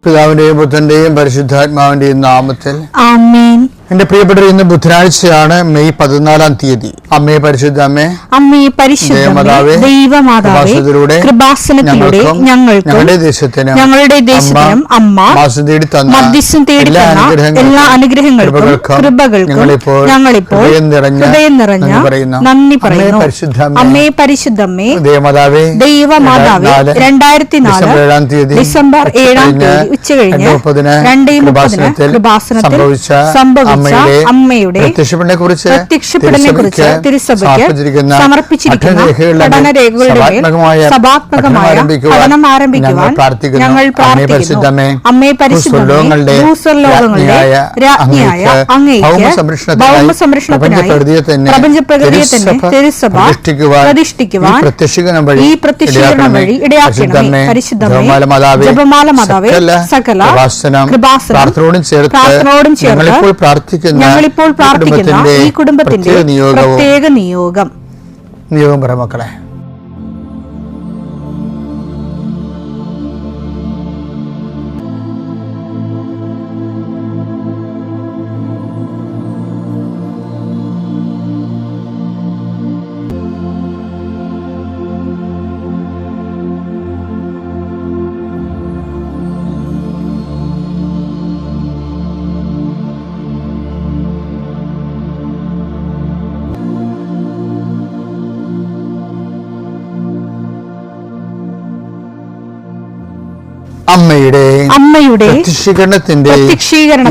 പിതാവിന്റെയും പുത്രന്റെയും പരിശുദ്ധാത്മാവിന്റെയും നാമത്തിൽ ആമേൻ. എന്റെ പ്രിയപ്പെട്ട ഇന്ന് ബുധനാഴ്ചയാണ്, മെയ് 14 തീയതി. അമ്മേ പരിശുദ്ധ അമ്മേ, അമ്മേ പരിശുദ്ധ ദൈവമാതാവേ, കൃപാസനത്തിലൂടെ ഞങ്ങൾക്കും ഞങ്ങളുടെ ദേശത്തിനും അമ്മ മധ്യസ്ഥം തേടി തന്ന എല്ലാ അനുഗ്രഹങ്ങൾക്കും കൃപകൾക്കും ഞങ്ങളിപ്പോൾ ഹൃദയം നിറഞ്ഞ നന്ദി പറയുന്നു. അമ്മേ പരിശുദ്ധമ്മേ ദൈവമാതാവേ, 2004 ഡിസംബർ 7 തീയതി ഉച്ചകഴിഞ്ഞ് 2:30 കൃപാസനത്തിൽ സംഭവിച്ച അമ്മയുടെ പ്രത്യക്ഷപ്പെടലിനെക്കുറിച്ച് തിരുസഭയ്ക്ക് സമർപ്പിച്ചിരിക്കുന്ന പഠനരേഖകളുടെ സഭാത്മകമായ പഠനം ആരംഭിക്കുവാൻ ഞങ്ങൾ പ്രാർത്ഥിക്കുന്നു. അമ്മേ പരിശുദ്ധമേ, ഭൂസ്വർലോകങ്ങളുടെ രാജ്ഞിയായ അങ്ങേയ്ക്ക് ഭൗമസംരക്ഷണത്തിനായി പ്രപഞ്ചപ്രകൃതിയെ തന്നെ തിരുസഭ പ്രതിഷ്ഠിക്കുവാൻ ഈ പ്രത്യക്ഷീകരണം വഴി ഇടയാക്കണമേ. പരിശുദ്ധമേ, ജപമാല മാതാവേ, സകല കൃപാസനം പ്രാർത്ഥനയോടും ചേർത്ത് ഞങ്ങളിപ്പോൾ പ്രാർത്ഥിക്കുന്ന ഈ കുടുംബത്തിന്റെ പ്രത്യേക നിയോഗം പറ മക്കളെ. അമ്മയുടെ പ്രത്യക്ഷീകരണത്തിന്റെ ഈ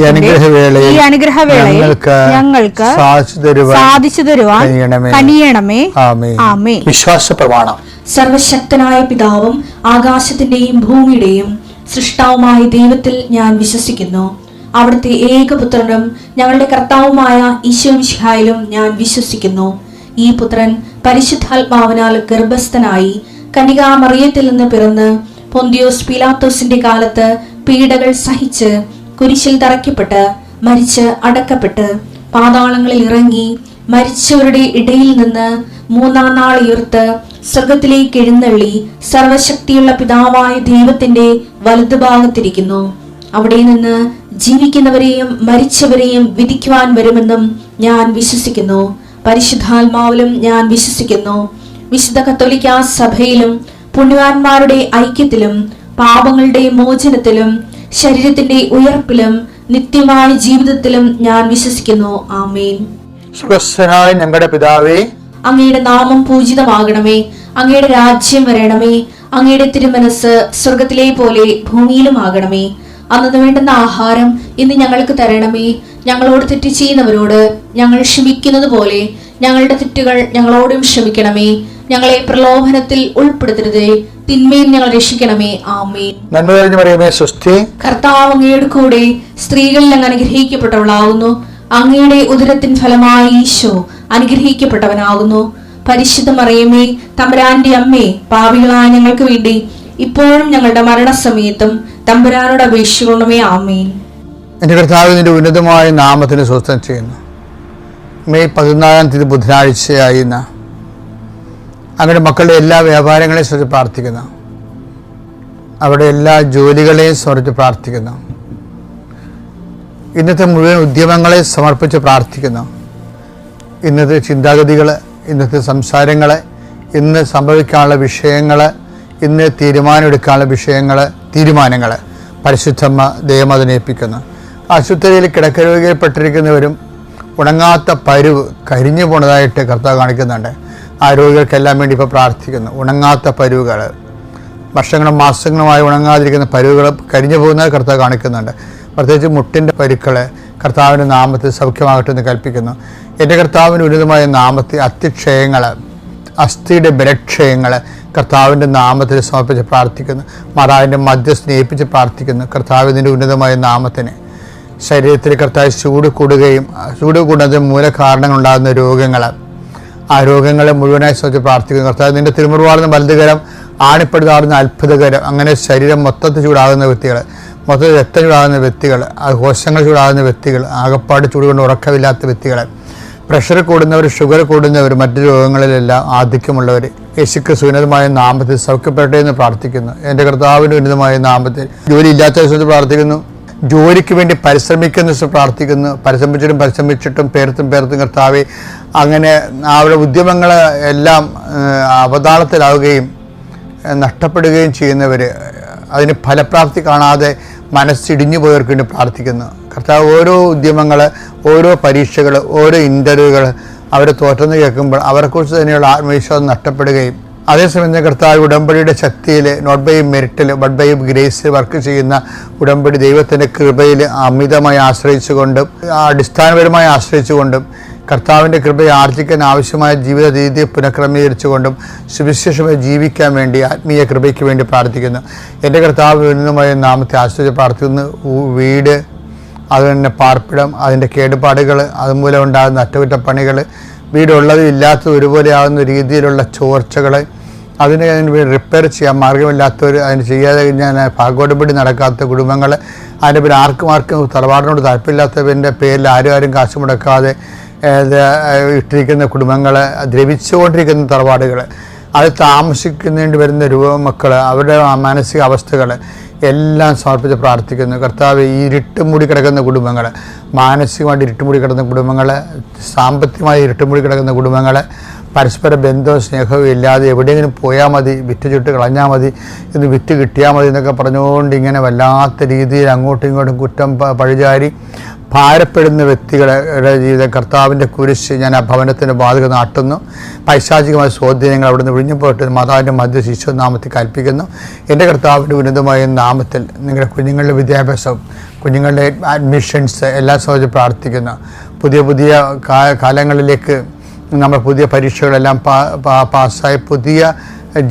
അനുഗ്രഹവേളയിൽ ഞങ്ങൾക്ക് സാധിച്ചു തരുവാൻ കനിയണമേ. ആമേൻ. വിശ്വാസ പ്രമാണം. സർവശക്തനായ പിതാവും ആകാശത്തിന്റെയും ഭൂമിയുടെയും സൃഷ്ടാവുമായ ദൈവത്തിൽ ഞാൻ വിശ്വസിക്കുന്നു. അവിടുത്തെ ഏകപുത്രനും ഞങ്ങളുടെ കർത്താവുമായ ഈശോമിശിഹായിലും ഞാൻ വിശ്വസിക്കുന്നു. ഈ പുത്രൻ പരിശുദ്ധാത്മാവിനാൽ ഗർഭസ്ഥനായി കന്യകാമറിയത്തിൽ നിന്ന് പിറന്ന് പൊന്തിയോസ് പീലാത്തോസിന്റെ കാലത്ത് പീഡകൾ സഹിച്ച് കുരിശിൽ തറയ്ക്കപ്പെട്ട് മരിച്ച് അടക്കപ്പെട്ട് പാതാളങ്ങളിൽ ഇറങ്ങി മരിച്ചവരുടെ ഇടയിൽ നിന്ന് 3-ാം നാൾ ഉയർത്ത് സ്വർഗത്തിലേക്ക് എഴുന്നള്ളി സർവശക്തിയുള്ള പിതാവായ ദൈവത്തിന്റെ വലതുഭാഗത്തിരിക്കുന്നു. അവിടെ നിന്ന് ജീവിക്കുന്നവരെയും മരിച്ചവരെയും വിധിക്കുവാൻ വരുമെന്നും ഞാൻ വിശ്വസിക്കുന്നു. പരിശുദ്ധാത്മാവിലും ഞാൻ വിശ്വസിക്കുന്നു. വിശുദ്ധ കത്തോലിക്കാ സഭയിലും പുണ്യവാന്മാരുടെ ഐക്യത്തിലും പാപങ്ങളുടെ മോചനത്തിലും ശരീരത്തിന്റെ ഉയർപ്പിലും നിത്യമായ ജീവിതത്തിലും ഞാൻ വിശ്വസിക്കുന്നു. ആമേൻ. സ്വർഗ്ഗസ്ഥനായ ഞങ്ങളുടെ പിതാവേ, അങ്ങയുടെ നാമം പൂജിതമാകണമേ. അങ്ങയുടെ രാജ്യം വരണമേ. അങ്ങയുടെ തിരുമനസ് സ്വർഗത്തിലെ പോലെ ഭൂമിയിലും ആകണമേ. അന്നു വേണ്ടുന്ന ആഹാരം ഇന്ന് ഞങ്ങൾക്ക് തരണമേ. ഞങ്ങളോട് തെറ്റ് ചെയ്യുന്നവരോട് ഞങ്ങൾ ക്ഷമിക്കുന്നത് പോലെ ഞങ്ങളുടെ തെറ്റുകൾ ഞങ്ങളോടും ക്ഷമിക്കണമേ. ഞങ്ങളെ പ്രലോഭനത്തിൽ ഉൾപ്പെടുത്തരുതേ, തിന്മയിൽ ഞങ്ങൾ രക്ഷിക്കണമേ. ആമേൻ. നന്മ നിറഞ്ഞ മറിയമേ, സ്വസ്തി. കർത്താവ് അങ്ങയുടെ കൂടെ സ്ത്രീകളിൽ അങ്ങ് അനുഗ്രഹിക്കപ്പെട്ടവളാകുന്നു. അങ്ങയുടെ ഉദരത്തിൻ ഫലമായി ഈശോ അനുഗ്രഹിക്കപ്പെട്ടവനാകുന്നു. പരിശുദ്ധ മറിയമേ, തമ്പുരാന്റെ അമ്മേ, പാപികളായ ഞങ്ങൾക്ക് വേണ്ടി ഇപ്പോഴും ഞങ്ങളുടെ മരണസമയത്തും തമ്പുരാനോട് അപേക്ഷിക്കണമേ. ആമേൻ. എന്റെ കർത്താവിന്റെ ഉന്നതമായ നാമത്തിന് സ്വസ്ഥം ചെയ്യുന്നു. മെയ് 14 തീയതി ബുധനാഴ്ചയായി അങ്ങയുടെ മക്കളുടെ എല്ലാ വ്യാപാരങ്ങളെയും സമർപ്പിച്ച് പ്രാർത്ഥിക്കുന്നു. അവിടെ എല്ലാ ജോലികളെയും സമർപ്പിച്ച് പ്രാർത്ഥിക്കുന്നു. ഇന്നത്തെ മുഴുവൻ ഉദ്യമങ്ങളെ സമർപ്പിച്ച് പ്രാർത്ഥിക്കുന്നു. ഇന്നത്തെ ചിന്താഗതികൾ, ഇന്നത്തെ സംസാരങ്ങൾ, ഇന്ന് സംഭവിക്കാനുള്ള വിഷയങ്ങൾ, ഇന്ന് തീരുമാനമെടുക്കാനുള്ള തീരുമാനങ്ങൾ പരിശുദ്ധമ്മ ദൈവമതിനേൽപ്പിക്കുന്നു. ആശുപത്രിയിൽ കിടക്കരോഗിയിൽപ്പെട്ടിരിക്കുന്നവരും ഉണങ്ങാത്ത പരുവ് കരിഞ്ഞു പോണതായിട്ട് കർത്താവ് കാണിക്കുന്നുണ്ട്. ആ രോഗികൾക്കെല്ലാം വേണ്ടി ഇപ്പോൾ പ്രാർത്ഥിക്കുന്നു. ഉണങ്ങാത്ത പരുവുകൾ, വർഷങ്ങളും മാസങ്ങളുമായി ഉണങ്ങാതിരിക്കുന്ന പരുവുകൾ കരിഞ്ഞു പോകുന്നത് കർത്താവ് കാണിക്കുന്നുണ്ട്. പ്രത്യേകിച്ച് മുട്ടിൻ്റെ പരുക്കൾ കർത്താവിൻ്റെ നാമത്തിൽ സൗഖ്യമാകട്ടെ എന്ന് കൽപ്പിക്കുന്നു. എൻ്റെ കർത്താവിൻ്റെ ഉന്നതമായ നാമത്തിൽ അസ്ഥിക്ഷയങ്ങൾ, അസ്ഥിയുടെ ബലക്ഷയങ്ങൾ കർത്താവിൻ്റെ നാമത്തിൽ സമർപ്പിച്ച് പ്രാർത്ഥിക്കുന്നു. മാതാവിൻ്റെ മധ്യ സ്നേഹിപ്പിച്ച് പ്രാർത്ഥിക്കുന്നു. കർത്താവിൻ്റെ ഉന്നതമായ നാമത്തിന് ശരീരത്തിൽ കർത്താവ് ചൂട് കൂടുന്നതിന് മൂലകാരണങ്ങളുണ്ടാകുന്ന രോഗങ്ങൾ, ആ രോഗങ്ങളെ മുഴുവനായി ശ്രദ്ധിച്ച് പ്രാർത്ഥിക്കുന്നു. കർത്താവ് നിന്റെ തിരുമുറിവാടുന്ന വലതുകരം, ആണിപ്പെടുത്താറുന്ന അത്ഭുതകരം, അങ്ങനെ ശരീരം മൊത്തത്തിൽ ചൂടാകുന്ന വ്യക്തികൾ, മൊത്തത്തിൽ രക്തം ചൂടാകുന്ന വ്യക്തികൾ, കോശങ്ങൾ ചൂടാകുന്ന വ്യക്തികൾ, ആകപ്പാട് ചൂട് കൊണ്ട് ഉറക്കമില്ലാത്ത വ്യക്തികൾ, പ്രഷർ കൂടുന്നവർ, ഷുഗർ കൂടുന്നവർ, മറ്റു രോഗങ്ങളിലെല്ലാം ആധിക്യമുള്ളവർ യേശുക്രിസ്തു ഉന്നതമായ നാമത്തിൽ സൗഖ്യപ്പെടട്ടെ എന്ന് പ്രാർത്ഥിക്കുന്നു. എൻ്റെ കർത്താവിൻ്റെ ഉന്നതമായ നാമത്തിൽ ജോലി ഇല്ലാത്ത ദിവസത്തിൽ പ്രാർത്ഥിക്കുന്നു. ജോലിക്ക് വേണ്ടി പരിശ്രമിക്കുന്ന ദിവസം പ്രാർത്ഥിക്കുന്നു. പരിശ്രമിച്ചിട്ടും പേർത്തും കർത്താവെ അങ്ങനെ അവരുടെ ഉദ്യമങ്ങൾ എല്ലാം അവതാളത്തിലാവുകയും നഷ്ടപ്പെടുകയും ചെയ്യുന്നവർ, അതിന് ഫലപ്രാപ്തി കാണാതെ മനസ്സിടിഞ്ഞു പോയവർക്ക് വേണ്ടി പ്രാർത്ഥിക്കുന്നു. കർത്താവ് ഓരോ ഉദ്യമങ്ങൾ, ഓരോ പരീക്ഷകൾ, ഓരോ ഇൻ്റർവ്യൂകൾ അവരെ തോറ്റെന്ന് കേൾക്കുമ്പോൾ അവരെക്കുറിച്ച് തന്നെയുള്ള ആത്മവിശ്വാസം നഷ്ടപ്പെടുകയും, അതേസമയം കർത്താവ് ഉടമ്പടിയുടെ ശക്തിയിൽ നോട്ട് ബൈ മെറിറ്റിൽ ബട്ട് ബൈ ഗ്രേസിൽ വർക്ക് ചെയ്യുന്ന ഉടമ്പടി ദൈവത്തിൻ്റെ കൃപയിൽ അമിതമായി ആശ്രയിച്ചുകൊണ്ടും അടിസ്ഥാനപരമായി ആശ്രയിച്ചുകൊണ്ടും കർത്താവിൻ്റെ കൃപയെ ആർജിക്കാൻ ആവശ്യമായ ജീവിത രീതി പുനഃക്രമീകരിച്ചുകൊണ്ടും സുവിശേഷമായി ജീവിക്കാൻ വേണ്ടി ആത്മീയ കൃപയ്ക്ക് വേണ്ടി പ്രാർത്ഥിക്കുന്നു. എൻ്റെ കർത്താവ് ഉന്നതമായ നാമത്തെ ആശ്രയിച്ച് പ്രാർത്ഥിക്കുന്നു. വീട്, അതുതന്നെ പാർപ്പിടം, അതിൻ്റെ കേടുപാടുകൾ, അതുമൂലം ഉണ്ടാകുന്ന അറ്റകുറ്റപ്പണികൾ, വീടുള്ളതും ഇല്ലാത്തതും ഒരുപോലെ ആകുന്ന രീതിയിലുള്ള ചോർച്ചകൾ, അതിന് റിപ്പയർ ചെയ്യാൻ മാർഗമില്ലാത്തവർ, അതിന് ചെയ്യാതെ കഴിഞ്ഞാൽ ഭാഗോടപടി നടക്കാത്ത കുടുംബങ്ങൾ, അതിൻ്റെ പേര് ആർക്കും തറവാടിനോട് താല്പര്യമില്ലാത്തവൻ്റെ പേരിൽ ആരും കാശ് മുടക്കാതെ ഇട്ടിരിക്കുന്ന കുടുംബങ്ങൾ, ദ്രവിച്ചുകൊണ്ടിരിക്കുന്ന തറവാടുകൾ, അത് താമസിക്കുന്നതിന് വരുന്ന മക്കൾ, അവരുടെ മാനസിക അവസ്ഥകൾ എല്ലാം സമർപ്പിച്ച് പ്രാർത്ഥിക്കുന്നു. കർത്താവ് ഈ ഇരുട്ടുമൂടി കിടക്കുന്ന കുടുംബങ്ങൾ, മാനസികമായിട്ട് ഇരുട്ടുമൂടി കിടക്കുന്ന കുടുംബങ്ങൾ, സാമ്പത്തികമായി ഇരുട്ടുമൂടി കിടക്കുന്ന കുടുംബങ്ങൾ, പരസ്പര ബന്ധവും സ്നേഹവും ഇല്ലാതെ എവിടെയെങ്കിലും പോയാൽ മതി, വിറ്റ് ചുട്ട് കളഞ്ഞാൽ മതി, ഇത് വിറ്റ് കിട്ടിയാൽ മതി എന്നൊക്കെ പറഞ്ഞുകൊണ്ട് ഇങ്ങനെ വല്ലാത്ത രീതിയിൽ അങ്ങോട്ടും ഇങ്ങോട്ടും കുറ്റം പഴിചാരി ഭാരപ്പെടുന്ന വ്യക്തികളുടെ ജീവിതം കർത്താവിൻ്റെ കുരിശ് ഞാൻ ആ ഭവനത്തിൻ്റെ വാതിൽ നാട്ടുന്നു. പൈശാചികമായ സ്വാധീനങ്ങൾ അവിടുന്ന് വിഴിഞ്ഞു പോയിട്ട് മാതാവിൻ്റെ മധ്യ ശിശു നാമത്തിൽ കൽപ്പിക്കുന്നു. എൻ്റെ കർത്താവിൻ്റെ ഉന്നതമായ നാമത്തിൽ നിങ്ങളുടെ കുഞ്ഞുങ്ങളുടെ വിദ്യാഭ്യാസം, കുഞ്ഞുങ്ങളുടെ അഡ്മിഷൻസ് എല്ലാം സംബന്ധിച്ച് പ്രാർത്ഥിക്കുന്നു. പുതിയ കാലങ്ങളിലേക്ക് നമ്മൾ പുതിയ പരീക്ഷകളെല്ലാം പാസ്സായി പുതിയ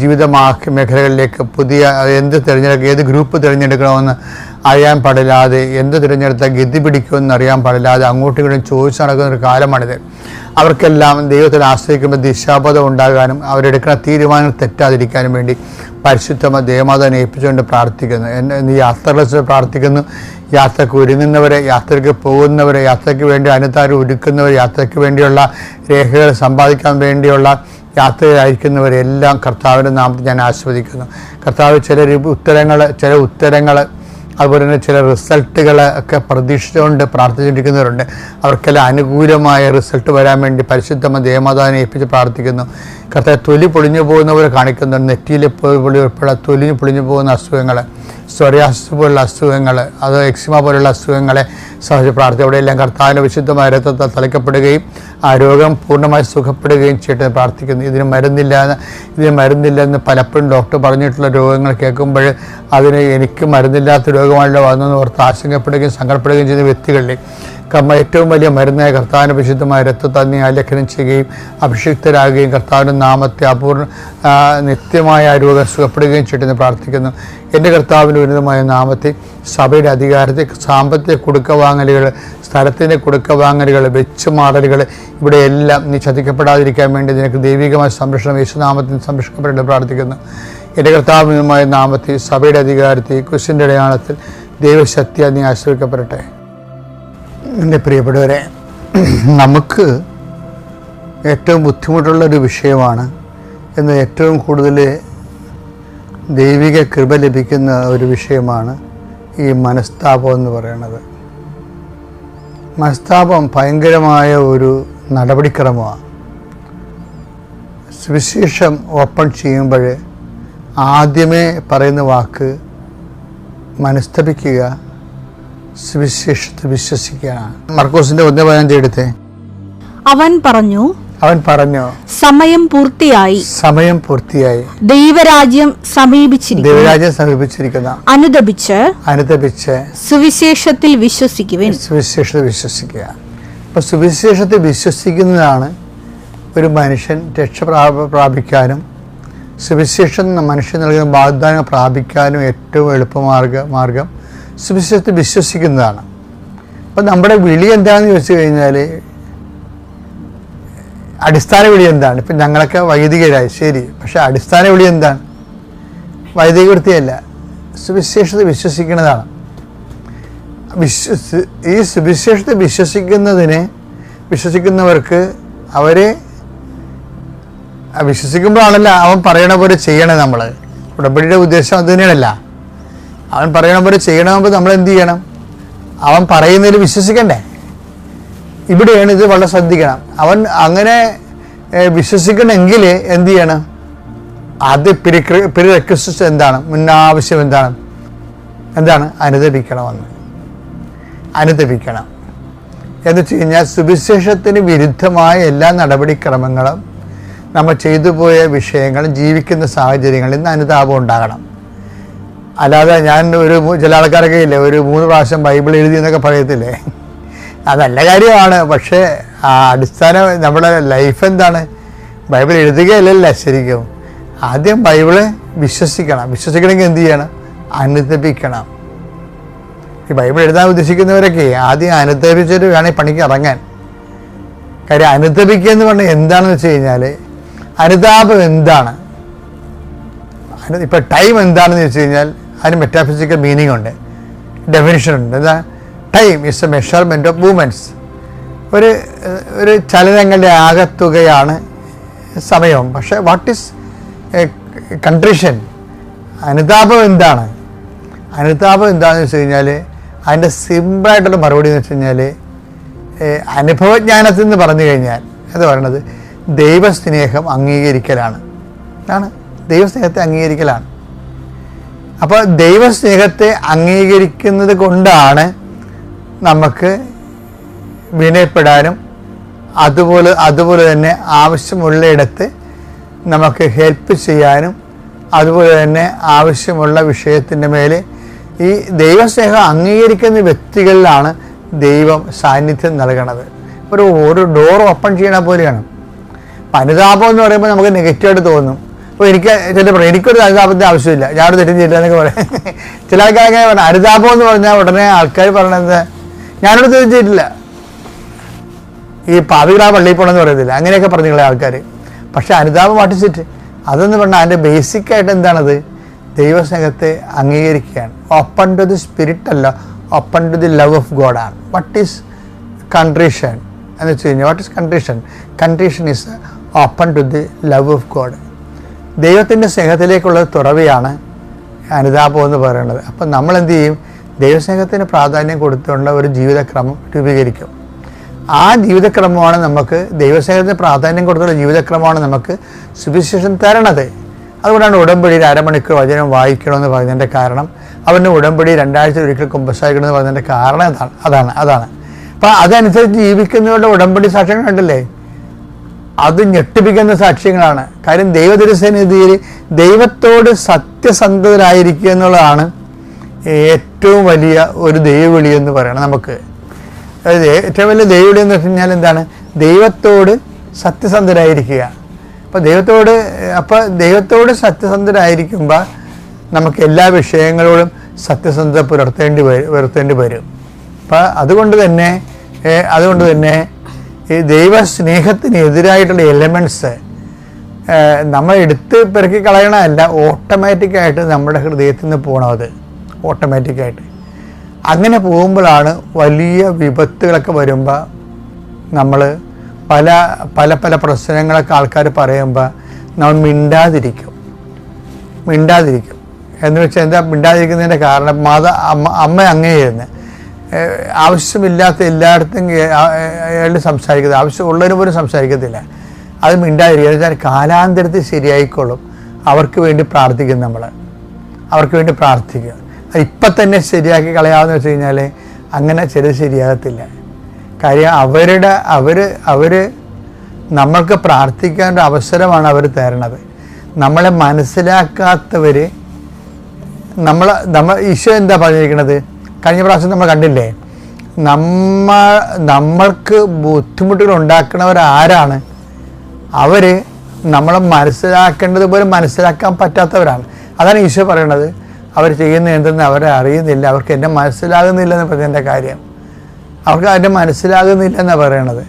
ജീവിതമാക്കി മേഖലകളിലേക്ക് ഏത് ഗ്രൂപ്പ് തിരഞ്ഞെടുക്കണമെന്ന് അറിയാൻ പാടില്ലാതെ, എന്ത് തിരഞ്ഞെടുത്താൽ ഗതി പിടിക്കുമെന്ന് അറിയാൻ പാടില്ലാതെ അങ്ങോട്ടും ഇങ്ങോട്ടും ചോദിച്ചു നടക്കുന്ന ഒരു കാലമാണിത്. അവർക്കെല്ലാം ദൈവത്തിൽ ആശ്രയിക്കുമ്പോൾ ദിശാബോധം ഉണ്ടാകാനും അവരെടുക്കുന്ന തീരുമാനങ്ങൾ തെറ്റാതിരിക്കാനും വേണ്ടി പരിശുദ്ധമായ ദേവമാതാവിനെ ഏൽപ്പിച്ചുകൊണ്ട് പ്രാർത്ഥിക്കുന്നു. ഈ യാത്രകളെ പ്രാർത്ഥിക്കുന്നു. യാത്രയ്ക്ക് ഒരുങ്ങുന്നവരെ, യാത്രയ്ക്ക് പോകുന്നവരെ, യാത്രയ്ക്ക് വേണ്ടി അനുതാരം ഒരുക്കുന്നവർ, യാത്രയ്ക്ക് വേണ്ടിയുള്ള രേഖകൾ സമ്പാദിക്കാൻ വേണ്ടിയുള്ള യാത്രയിലായിരിക്കുന്നവരെല്ലാം കർത്താവിൻ്റെ നാമത്തിൽ ഞാൻ ആസ്വദിക്കുന്നു. കർത്താവ് ചില ഉത്തരങ്ങൾ അതുപോലെ തന്നെ ചില റിസൾട്ടുകൾ ഒക്കെ പ്രതീക്ഷിച്ചുകൊണ്ട് പ്രാർത്ഥിച്ചുകൊണ്ടിരിക്കുന്നവരുണ്ട്. അവർക്കെല്ലാം അനുകൂലമായ റിസൾട്ട് വരാൻ വേണ്ടി പരിശുദ്ധമായ ദേവമാതാവിനെ ഏൽപ്പിച്ച് പ്രാർത്ഥിക്കുന്നു. കർത്താവ് തൊലി പൊളിഞ്ഞു പോകുന്നവരെ കാണിക്കുന്നുണ്ട്. നെറ്റിയിൽ ഉൾപ്പെടെ തൊലി പൊളിഞ്ഞു പോകുന്ന അസുഖങ്ങൾ, സോറിയാസിസ് പോലുള്ള അസുഖങ്ങൾ, അത് എക്സിമ പോലുള്ള അസുഖങ്ങളെ സഹജ പ്രാർത്ഥന അവിടെയെല്ലാം കർത്താവിൻ്റെ വിശുദ്ധമായ രക്തത്താൽ തളിക്കപ്പെടുകയും ആ രോഗം പൂർണ്ണമായി സുഖപ്പെടുകയും ചെയ്തിട്ട് പ്രാർത്ഥിക്കുന്നു. ഇതിന് മരുന്നില്ലെന്ന് പലപ്പോഴും ഡോക്ടർ പറഞ്ഞിട്ടുള്ള രോഗങ്ങൾ കേൾക്കുമ്പോൾ അതിന് എനിക്ക് മരുന്നില്ലാത്ത രോഗമാണല്ലോ വന്നെന്ന് ഓർത്ത് ആശങ്കപ്പെടുകയും സങ്കടപ്പെടുകയും ചെയ്യുന്ന വ്യക്തികളിൽ ഏറ്റവും വലിയ മരുന്നായ കർത്താവിൻ്റെ വിശുദ്ധമായ രക്തത്താൽ നീ ആലേഖനം ചെയ്യുകയും അഭിഷിക്തരാകുകയും കർത്താവിൻ്റെ നാമത്തെ നിത്യമായ രോഗം സുഖപ്പെടുകയും ചെയ്തെന്ന് പ്രാർത്ഥിക്കുന്നു. എൻ്റെ കർത്താവിൻ്റെ ഉന്നതമായ നാമത്തെ സഭയുടെ അധികാരത്തിൽ സാമ്പത്തിക കൊടുക്കവാങ്ങലുകൾ, സ്ഥലത്തിൻ്റെ കൊടുക്കവാങ്ങലുകൾ, വെച്ചുമാടലുകൾ ഇവിടെയെല്ലാം നീ ചതിക്കപ്പെടാതിരിക്കാൻ വേണ്ടി നിനക്ക് ദൈവികമായ സംരക്ഷണം യേശുനാമത്തിൽ സംരക്ഷിക്കപ്പെടേണ്ടത് പ്രാർത്ഥിക്കുന്നു. എൻ്റെ കർത്താവിനുമായ നാമത്തിൽ സഭയുടെ അധികാരത്തിൽ ക്രിസ്തുവിൻ്റെ അടയാളത്തിൽ ദൈവശക്തിയാൽ നീ ആശ്രയിക്കപ്പെടട്ടെ. എൻ്റെ പ്രിയപ്പെട്ടവരെ, നമുക്ക് ഏറ്റവും ബുദ്ധിമുട്ടുള്ളൊരു വിഷയമാണ് എന്ന് ഏറ്റവും കൂടുതൽ ദൈവിക കൃപ ലഭിക്കുന്ന ഒരു വിഷയമാണ് ഈ മനസ്താപം എന്ന് പറയുന്നത്. മനസ്താപം ഭയങ്കരമായ ഒരു നടപടിക്രമമാണ്. സുവിശേഷം ഓപ്പൺ ചെയ്യുമ്പോൾ ആദ്യമേ പറയുന്ന വാക്ക് മനസ്തപിക്കുക, സുവിശേഷത്തെ വിശ്വസിക്കുക. മർക്കോസിന്റെ 1:15 എടുത്തേ. അവൻ പറഞ്ഞു സമയം പൂർത്തിയായി, ദൈവരാജ്യം സമീപിച്ചിരിക്കുന്ന അനുദപിച്ച് സുവിശേഷത്തിൽ വിശ്വസിക്കുക. അപ്പൊ സുവിശേഷത്തിൽ വിശ്വസിക്കുന്നതാണ് ഒരു മനുഷ്യൻ രക്ഷ പ്രാപിക്കാനും സുവിശേഷം മനുഷ്യൻ നൽകുന്ന വാഗ്ദാനം പ്രാപിക്കാനും ഏറ്റവും എളുപ്പമാർഗം സുവിശേഷത്തിൽ വിശ്വസിക്കുന്നതാണ്. അപ്പം നമ്മുടെ വിളി എന്താണെന്ന് ചോദിച്ചു കഴിഞ്ഞാൽ അടിസ്ഥാന വിളി എന്താണ്? ഇപ്പം ഞങ്ങളൊക്കെ വൈദികരായി, ശരി, പക്ഷെ അടിസ്ഥാന വിളി എന്താണ്? വൈദിക വൃത്തിയല്ല, സുവിശേഷത്തെ വിശ്വസിക്കുന്നതാണ്. ഈ സുവിശേഷത്തെ വിശ്വസിക്കുന്നതിന് വിശ്വസിക്കുന്നവർക്ക് അവരെ വിശ്വസിക്കുമ്പോഴാണല്ലോ അവൻ പറയണ പോലെ ചെയ്യണേ. നമ്മൾ ഉടമ്പടിയുടെ ഉദ്ദേശം അത് തന്നെയാണല്ല. അവൻ പറയണ പോലെ ചെയ്യണമെങ്കിൽ നമ്മൾ എന്ത് ചെയ്യണം? അവൻ പറയുന്നതിൽ വിശ്വസിക്കണ്ടേ? ഇവിടെയാണ് ഇത് വളരെ ശ്രദ്ധിക്കണം. അവൻ അങ്ങനെ വിശ്വസിക്കണമെങ്കിൽ എന്ത് ചെയ്യണം? അത് പ്രീറെക്വിസിറ്റ്സ് എന്താണ്? മുന്നാവശ്യം എന്താണ്? അനുദപിക്കണമെന്ന്. അനുദപിക്കണം എന്ന് വെച്ച് കഴിഞ്ഞാൽ സുവിശേഷത്തിന് വിരുദ്ധമായ എല്ലാ നടപടിക്രമങ്ങളും, നമ്മൾ ചെയ്തു പോയ വിഷയങ്ങളും ജീവിക്കുന്ന സാഹചര്യങ്ങളിൽ നിന്ന് അനുതാപം ഉണ്ടാകണം. അല്ലാതെ ഞാൻ ചില ആൾക്കാരൊക്കെ ഇല്ലേ, 3 പ്രാവശ്യം ബൈബിൾ എഴുതി എന്നൊക്കെ പറയത്തില്ലേ, അത് നല്ല കാര്യമാണ്. പക്ഷേ അടിസ്ഥാനം നമ്മുടെ ലൈഫ് എന്താണ്? ബൈബിൾ എഴുതുകയല്ലല്ല ശരിക്കും. ആദ്യം ബൈബിള് വിശ്വസിക്കണമെങ്കിൽ എന്ത് ചെയ്യണം? അനുദപിക്കണം. ഈ ബൈബിൾ എഴുതാൻ ഉദ്ദേശിക്കുന്നവരൊക്കെ ആദ്യം അനുദപിച്ചിട്ട് വേണം ഈ പണിക്ക് ഇറങ്ങാൻ. കാര്യം അനുദപിക്കുക എന്ന് പറഞ്ഞാൽ എന്താണെന്ന് വെച്ച് കഴിഞ്ഞാൽ, അനുതാപം എന്താണ്? ഇപ്പം ടൈം എന്താണെന്ന് വെച്ച് കഴിഞ്ഞാൽ അതിന് മെറ്റാഫിസിക്കൽ മീനിങ് ഉണ്ട്, ഡെഫിനിഷൻ ഉണ്ട്. എന്താ? Time is A measurement of movements. ഒരു ചലനങ്ങളുടെ ആകത്തുകയാണ് സമയം. പക്ഷേ വാട്ട് ഈസ് കൺട്രിഷൻ? അനുതാപം എന്താണ്? അനുതാപം എന്താണെന്ന് വെച്ച് കഴിഞ്ഞാൽ അതിൻ്റെ സിമ്പിളായിട്ടുള്ള മറുപടി എന്ന് വെച്ച് കഴിഞ്ഞാൽ, അനുഭവജ്ഞാനത്തിൽ നിന്ന് പറഞ്ഞു കഴിഞ്ഞാൽ അത് പറയണത് ദൈവസ്നേഹം അംഗീകരിക്കലാണ്. ദൈവസ്നേഹത്തെ അംഗീകരിക്കലാണ്. അപ്പോൾ ദൈവസ്നേഹത്തെ അംഗീകരിക്കുന്നത് കൊണ്ടാണ് നമുക്ക് വിനയപ്പെടാനും അതുപോലെ തന്നെ ആവശ്യമുള്ളയിടത്ത് നമുക്ക് ഹെൽപ്പ് ചെയ്യാനും, അതുപോലെ തന്നെ ആവശ്യമുള്ള വിഷയത്തിൻ്റെ മേലെ ഈ ദൈവസ്നേഹം അംഗീകരിക്കുന്ന വ്യക്തികളിലാണ് ദൈവം സാന്നിധ്യം നൽകണത്. ഒരു ഡോർ ഓപ്പൺ ചെയ്യണ പോലെയാണ്. അനുതാപം എന്ന് പറയുമ്പോൾ നമുക്ക് നെഗറ്റീവായിട്ട് തോന്നും. അപ്പോൾ എനിക്കൊരു അനുതാപത്തിൻ്റെ ആവശ്യമില്ല, ഞാനൊരു തെറ്റും ചെയ്തില്ല എന്നൊക്കെ പറയാം. ചില ആൾക്കാരൊക്കെ പറഞ്ഞു അനുതാപം എന്ന് പറഞ്ഞാൽ ഉടനെ ആൾക്കാർ പറയണത് ഞാനൊരു തെറ്റും ചെയ്തിട്ടില്ല, ഈ പാപികളാ പള്ളിയിൽ പോകണമെന്ന് പറയത്തില്ല, അങ്ങനെയൊക്കെ പറഞ്ഞുള്ള ആൾക്കാർ. പക്ഷെ അനുതാപം വാട്ടിച്ചിട്ട് അതെന്ന് പറഞ്ഞാൽ അതിൻ്റെ ബേസിക്കായിട്ട് എന്താണത്? ദൈവസ്നേഹത്തെ അംഗീകരിക്കുകയാണ്. ഓപ്പൺ ടു ദി സ്പിരിറ്റ് അല്ല, open to the love of God ആണ്. വാട്ട് ഈസ് കൺട്രീഷൻ എന്ന് വെച്ച് കഴിഞ്ഞാൽ, what is condition? Condition is open to the love of God. ദൈവത്തിൻ്റെ സ്നേഹത്തിലേക്കുള്ള തുറവിയാണ് അനുതാപം എന്ന് പറയുന്നത്. അപ്പം നമ്മൾ എന്ത് ചെയ്യും? ദൈവസ്നേഹത്തിന് പ്രാധാന്യം കൊടുത്തുകൊണ്ട് ഒരു ജീവിതക്രമം രൂപീകരിക്കും. ആ ജീവിതക്രമമാണ് നമുക്ക്, ദൈവസ്നേഹത്തിന് പ്രാധാന്യം കൊടുത്തുള്ള ജീവിതക്രമമാണ് നമുക്ക് സുവിശേഷം തരണത്. അതുകൊണ്ടാണ് ഉടമ്പടിയിൽ 1/2 മണിക്കൂർ വചനം വായിക്കണമെന്ന് പറയുന്നതിൻ്റെ കാരണം, അവൻ്റെ ഉടമ്പടി 2 ആഴ്ച ഒരിക്കൽ കുമ്പസാരിക്കണമെന്ന് പറയുന്നതിൻ്റെ കാരണം അതാണ്. അപ്പം അതനുസരിച്ച് ജീവിക്കുന്നവരുടെ ഉടമ്പടി സാക്ഷ്യങ്ങൾ കണ്ടില്ലേ, അത് ഞെട്ടിപ്പിക്കുന്ന സാക്ഷ്യങ്ങളാണ്. കാര്യം ദൈവതിരുസന്നിധിയിൽ ദൈവത്തോട് സത്യസന്ധരായിരിക്കുക എന്നുള്ളതാണ് ഏറ്റവും വലിയ ഒരു ദൈവവിളി എന്ന് പറയണം. നമുക്ക് ഏറ്റവും വലിയ ദൈവവിളി എന്ന് വെച്ച് കഴിഞ്ഞാൽ എന്താണ്? ദൈവത്തോട് സത്യസന്ധരായിരിക്കുക. അപ്പോൾ ദൈവത്തോട് സത്യസന്ധരായിരിക്കുമ്പോൾ നമുക്ക് എല്ലാ വിഷയങ്ങളോടും സത്യസന്ധത പുലർത്തേണ്ടി വരും. അപ്പം അതുകൊണ്ട് തന്നെ ഈ ദൈവസ്നേഹത്തിന് എതിരായിട്ടുള്ള എലമെൻറ്റ്സ് നമ്മൾ എടുത്ത് പെറുക്കി കളയണമല്ല, ഓട്ടോമാറ്റിക്കായിട്ട് നമ്മുടെ ഹൃദയത്തിൽ നിന്ന് പോകണം. അത് ഓട്ടോമാറ്റിക്കായിട്ട് അങ്ങനെ പോകുമ്പോഴാണ് വലിയ വിപത്തുകളൊക്കെ വരുമ്പോൾ നമ്മൾ പല പല പല പ്രശ്നങ്ങളൊക്കെ ആൾക്കാർ പറയുമ്പോൾ നമ്മൾ മിണ്ടാതിരിക്കും. എന്ന് വെച്ചാൽ എന്താ മിണ്ടാതിരിക്കുന്നതിൻ്റെ കാരണം? അമ്മ അങ്ങനെയായിരുന്നു, ആവശ്യമില്ലാത്ത എല്ലായിടത്തും അയാൾ സംസാരിക്കുന്നത്, ആവശ്യമുള്ളവർ പോലും സംസാരിക്കത്തില്ല. അത് മിണ്ടാതിരിക്കുക എന്ന് വെച്ചാൽ കാലാന്തരത്തിൽ ശരിയായിക്കോളും. അവർക്ക് വേണ്ടി പ്രാർത്ഥിക്കും. അവർക്ക് വേണ്ടി പ്രാർത്ഥിക്കുക. ഇപ്പം തന്നെ ശരിയാക്കി കളയാമെന്ന് വെച്ച് കഴിഞ്ഞാൽ അങ്ങനെ ചിലത് ശരിയാകത്തില്ല. കാര്യം അവർ നമ്മൾക്ക് പ്രാർത്ഥിക്കാനുള്ള അവസരമാണ് അവർ തരണത്. നമ്മളെ മനസ്സിലാക്കാത്തവർ നമ്മൾ ഈശോ എന്താ പറഞ്ഞിരിക്കുന്നത്? കഴിഞ്ഞ പ്രാവശ്യം നമ്മൾ കണ്ടില്ലേ, നമ്മൾക്ക് ബുദ്ധിമുട്ടുകൾ ഉണ്ടാക്കുന്നവരാരാണ്? അവർ നമ്മളെ മനസ്സിലാക്കേണ്ടതുപോലെ മനസ്സിലാക്കാൻ പറ്റാത്തവരാണ്. അതാണ് ഈശോ പറയണത്. അവർ ചെയ്യുന്നത് എന്തെന്ന് അവരെ അറിയുന്നില്ല, അവർക്ക് എന്നെ മനസ്സിലാകുന്നില്ല എന്ന് പറഞ്ഞതിൻ്റെ കാര്യം. അവർക്ക് അതിൻ്റെ മനസ്സിലാകുന്നില്ല എന്നാണ് പറയണത്.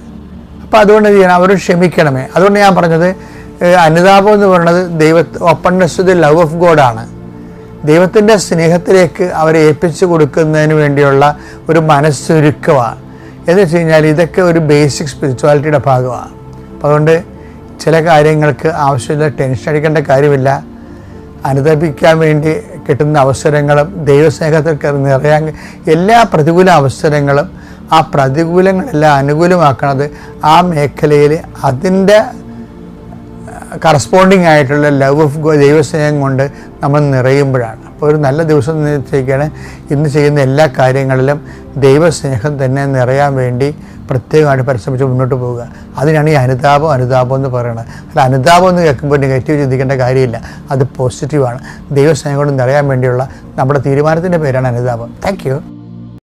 അപ്പോൾ അതുകൊണ്ട് ചെയ്യണം, അവർ ക്ഷമിക്കണമേ. അതുകൊണ്ട് ഞാൻ പറഞ്ഞത് അനുതാപം എന്ന് പറയുന്നത് openness to the love of ഗോഡാണ്. ദൈവത്തിൻ്റെ സ്നേഹത്തിലേക്ക് അവരെ ഏൽപ്പിച്ചു കൊടുക്കുന്നതിന് വേണ്ടിയുള്ള ഒരു മനസ്സൊരുക്കമാണ്. എന്ന് വെച്ച് കഴിഞ്ഞാൽ ഇതൊക്കെ ഒരു ബേസിക് സ്പിരിച്വാലിറ്റിയുടെ ഭാഗമാണ്. അപ്പോൾ അതുകൊണ്ട് ചില കാര്യങ്ങൾക്ക് ആവശ്യമില്ല ടെൻഷൻ അടിക്കേണ്ട കാര്യമില്ല. അനുതപിക്കാൻ വേണ്ടി കിട്ടുന്ന അവസരങ്ങളും ദൈവസ്നേഹത്തിൽ നിറയാൻ എല്ലാ പ്രതികൂല അവസരങ്ങളും ആ പ്രതികൂലങ്ങളെല്ലാം അനുകൂലമാക്കണത് ആ മേഖലയിൽ അതിൻ്റെ കറസ്പോണ്ടിങ് ആയിട്ടുള്ള ലവ് ഓഫ് ഗോഡ് ദൈവസ്നേഹം കൊണ്ട് നമ്മൾ നിറയുമ്പോഴാണ്. അപ്പോൾ ഒരു നല്ല ദിവസം നിശ്ചയിക്കുകയാണ് ഇന്ന് ചെയ്യുന്ന എല്ലാ കാര്യങ്ങളിലും ദൈവസ്നേഹം തന്നെ നിറയാൻ വേണ്ടി പ്രത്യേകമായിട്ട് പരിശ്രമിച്ച് മുന്നോട്ട് പോവുക. അതിനാണ് ഈ അനുതാപം എന്ന് പറയുന്നത്. അല്ല, അനുതാപം എന്ന് കേൾക്കുമ്പോൾ നെഗറ്റീവ് ചിന്തിക്കേണ്ട കാര്യമില്ല, അത് പോസിറ്റീവാണ്. ദൈവസ്നേഹം കൊണ്ട് നിറയാൻ വേണ്ടിയുള്ള നമ്മുടെ തീരുമാനത്തിൻ്റെ പേരാണ് അനുതാപം. Thank you.